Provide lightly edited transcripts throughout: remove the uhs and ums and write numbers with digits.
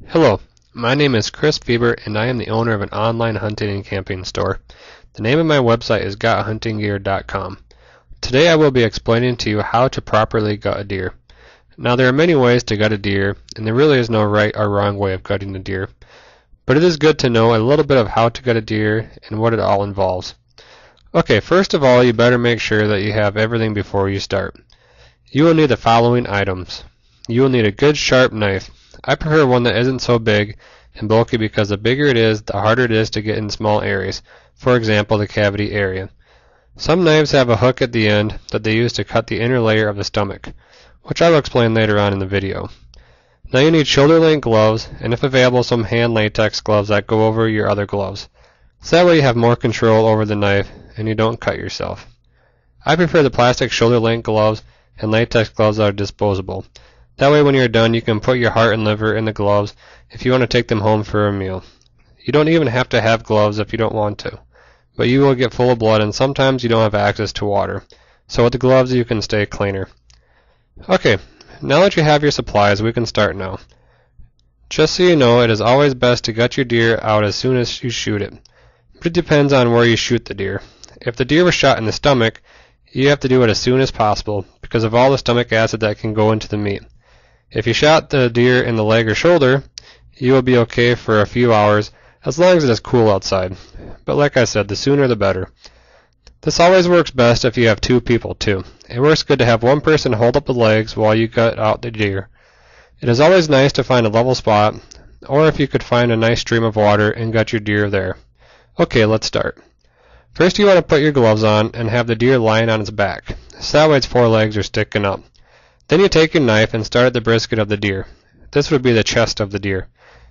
Hello, my name is Chris Bieber and I am the owner of an online hunting and camping store. The name of my website is gothuntinggear.com. Today I will be explaining to you how to properly gut a deer. Now there are many ways to gut a deer, and there really is no right or wrong way of gutting a deer. But it is good to know a little bit of how to gut a deer and what it all involves. Okay, first of all, you better make sure that you have everything before you start. You will need the following items. You will need a good sharp knife. I prefer one that isn't so big and bulky because the bigger it is, the harder it is to get in small areas, for example the cavity area. Some knives have a hook at the end that they use to cut the inner layer of the stomach, which I will explain later on in the video. Now you need shoulder-length gloves, and if available some hand latex gloves that go over your other gloves. So that way you have more control over the knife and you don't cut yourself. I prefer the plastic shoulder-length gloves and latex gloves that are disposable. That way when you're done you can put your heart and liver in the gloves if you want to take them home for a meal. You don't even have to have gloves if you don't want to, but you will get full of blood and sometimes you don't have access to water. So with the gloves you can stay cleaner. Okay, now that you have your supplies we can start now. Just so you know, it is always best to gut your deer out as soon as you shoot it. But it depends on where you shoot the deer. If the deer was shot in the stomach, you have to do it as soon as possible because of all the stomach acid that can go into the meat. If you shot the deer in the leg or shoulder, you will be okay for a few hours as long as it is cool outside. But like I said, the sooner the better. This always works best if you have two people too. It works good to have one person hold up the legs while you gut out the deer. It is always nice to find a level spot, or if you could find a nice stream of water and gut your deer there. Okay, let's start. First you want to put your gloves on and have the deer lying on its back, so that way its forelegs are sticking up. Then you take your knife and start at the brisket of the deer. This would be the chest of the deer.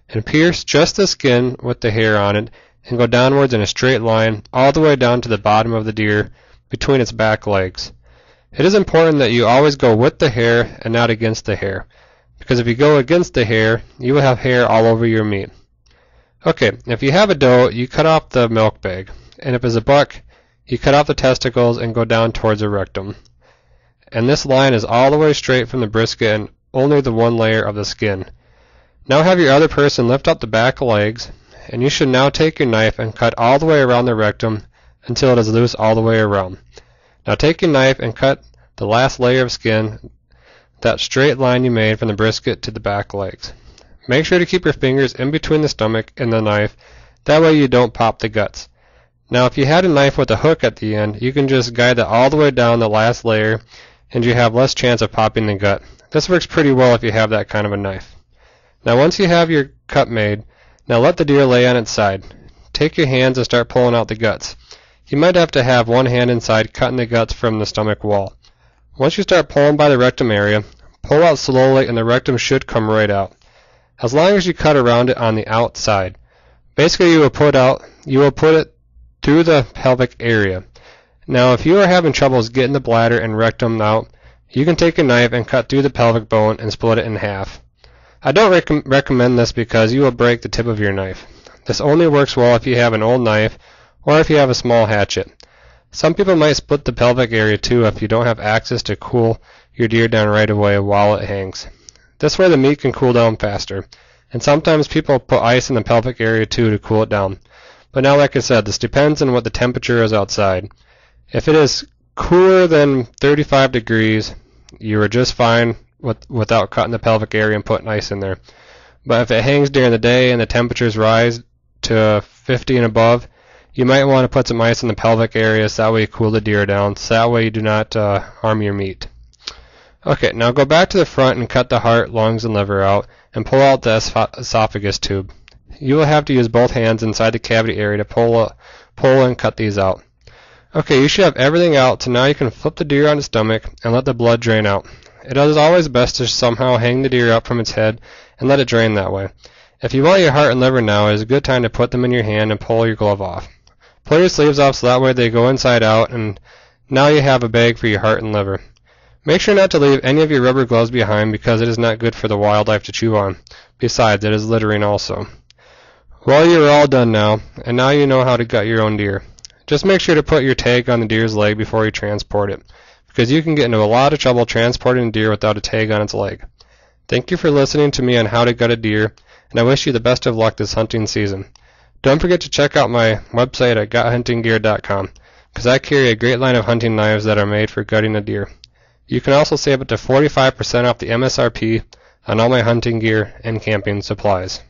And pierce just the skin with the hair on it and go downwards in a straight line all the way down to the bottom of the deer between its back legs. It is important that you always go with the hair and not against the hair, because if you go against the hair, you will have hair all over your meat. Okay, if you have a doe, you cut off the milk bag, and if it's a buck, you cut off the testicles and go down towards the rectum. And this line is all the way straight from the brisket and only the one layer of the skin. Now have your other person lift up the back legs, and you should now take your knife and cut all the way around the rectum until it is loose all the way around. Now take your knife and cut the last layer of skin, that straight line you made from the brisket to the back legs. Make sure to keep your fingers in between the stomach and the knife, that way you don't pop the guts. Now if you had a knife with a hook at the end, you can just guide it all the way down the last layer and you have less chance of popping the gut. This works pretty well if you have that kind of a knife. Now once you have your cut made, now let the deer lay on its side. Take your hands and start pulling out the guts. You might have to have one hand inside cutting the guts from the stomach wall. Once you start pulling by the rectum area, pull out slowly and the rectum should come right out, as long as you cut around it on the outside. Basically you will put it through the pelvic area. Now if you are having troubles getting the bladder and rectum out, you can take a knife and cut through the pelvic bone and split it in half. I don't recommend this because you will break the tip of your knife. This only works well if you have an old knife or if you have a small hatchet. Some people might split the pelvic area too if you don't have access to cool your deer down right away while it hangs. This way the meat can cool down faster. And sometimes people put ice in the pelvic area too to cool it down. But now like I said, this depends on what the temperature is outside. If it is cooler than 35 degrees, you are just fine without cutting the pelvic area and putting ice in there. But if it hangs during the day and the temperatures rise to 50 and above, you might want to put some ice in the pelvic area so that way you cool the deer down, so that way you do not harm your meat. Okay, now go back to the front and cut the heart, lungs, and liver out and pull out the esophagus tube. You will have to use both hands inside the cavity area to pull and cut these out. Okay, you should have everything out, so now you can flip the deer on its stomach and let the blood drain out. It is always best to somehow hang the deer up from its head and let it drain that way. If you want your heart and liver now, it is a good time to put them in your hand and pull your glove off. Pull your sleeves off so that way they go inside out, and now you have a bag for your heart and liver. Make sure not to leave any of your rubber gloves behind because it is not good for the wildlife to chew on. Besides, it is littering also. Well, you are all done now, and now you know how to gut your own deer. Just make sure to put your tag on the deer's leg before you transport it, because you can get into a lot of trouble transporting a deer without a tag on its leg. Thank you for listening to me on how to gut a deer, and I wish you the best of luck this hunting season. Don't forget to check out my website at gothuntinggear.com, because I carry a great line of hunting knives that are made for gutting a deer. You can also save up to 45% off the MSRP on all my hunting gear and camping supplies.